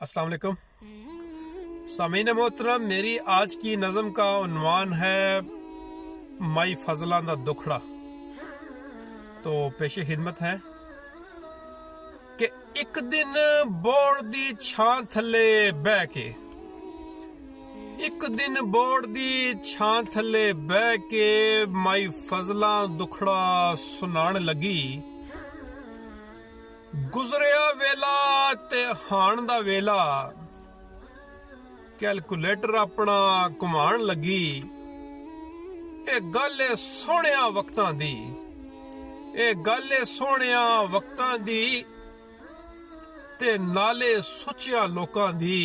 अस्सलाम वालेकुम सामीन मोहतरम। मेरी आज की नज़म का उन्वान है माई फजला दा दुखड़ा। तो पेशे खिदमत है कि एक दिन बोर्ड दी छां थले बह के, एक दिन बोर्ड दी छां थले बह के माई फजला दुखड़ा सुनान लगी। गुजरिया वेला ते हाण दा वेला, कैलकुलेटर अपना घुमान लगी। ए गल ए सोहणिया वक्तां दी, ए गल ए सोहणिया वक्तां दी ते नाले सुचिया लोकां दी।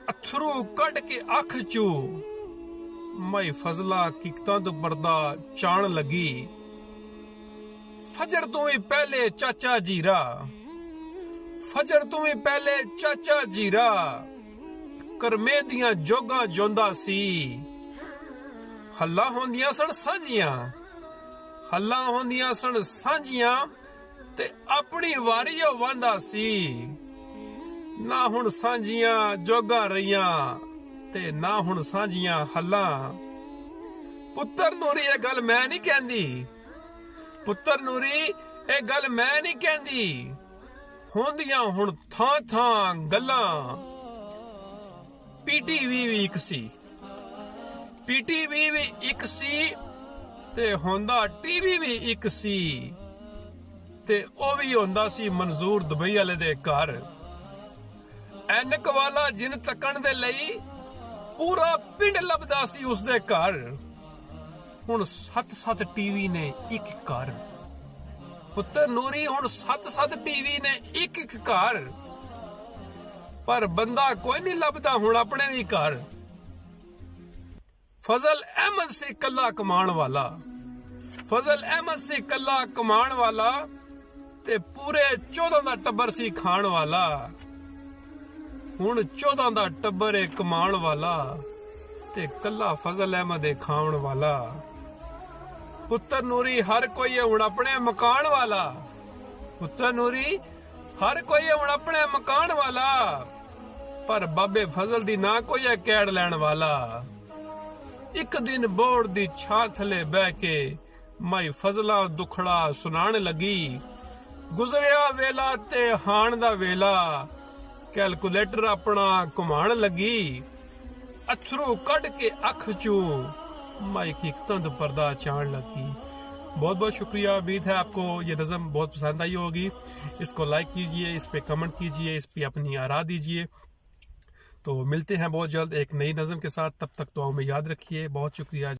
अथरू कढ के अख चू माई फजला हकीकतां तो पर्दा चाण लगी। फजर तू ही पहले चाचा जीरा, फजर तू ही पहले चाचा जीरा, करमे दियां जोगा जोंदा सी। हल्ला होंदियां सन सांझियां, हल्ला होंदियां सन सांझियां ते अपनी वारी ओ वांदा सी। ना हुण सांझियां जोगा रहियां ते ना हुण सांझियां हल्ला। पुत्तर नूरी ये गल मैं नहीं कहंदी, पुत्तर नूरी ए गल मैं नहीं कहंदी। होंदियां हुण थां थां गल्लां। पीटीवी भी एक सी, पीटीवी भी एक सी ते होंदा टीवी भी एक सी ते ओ भी होंदा सी मंजूर दुबई वाले दे घर। ऐनक वाला जिन तकण दे लई पूरा पिंड लभदा सी उसदे घर। हुण 7-7 टीवी ने एक घर। पुत्तर नूरी हुण 7-7 टीवी ने एक घर, पर बंदा कोई नहीं लभदा हुण अपने भी घर। फजल अहमद सी कल्ला कमाण वाला, फजल अहमद सी कल्ला कमाण वाला ते पूरे 14 दा टब्बर सी खाण वाला। हुण 14 दा टब्बर है कमाण वाला ते कल्ला फजल अहमद है खाण वाला। पुत्तर नूरी हर कोई है हुण अपने मकान वाला, पुत्तर नूरी हर कोई है हुण अपने मकान वाला, पर बाबे फजल दी ना कोई है कैड़ लैण वाला। एक दिन बोर्ड दी छां थले बह के माई फजला दुखड़ा सुनान लगी। गुजरिया वेला ते हाण दा वेला, कैलकुलेटर अपना घुमान लगी। अथरू कढ के अख चू माई हकीकतां तो पर्दा चाण लगी। बहुत बहुत शुक्रिया। उम्मीद है आपको ये नज़म बहुत पसंद आई होगी। इसको लाइक कीजिए, इस पे कमेंट कीजिए, इस पे अपनी आरा दीजिए। तो मिलते हैं बहुत जल्द एक नई नज़म के साथ। तब तक तो हमें याद रखिए। बहुत शुक्रिया।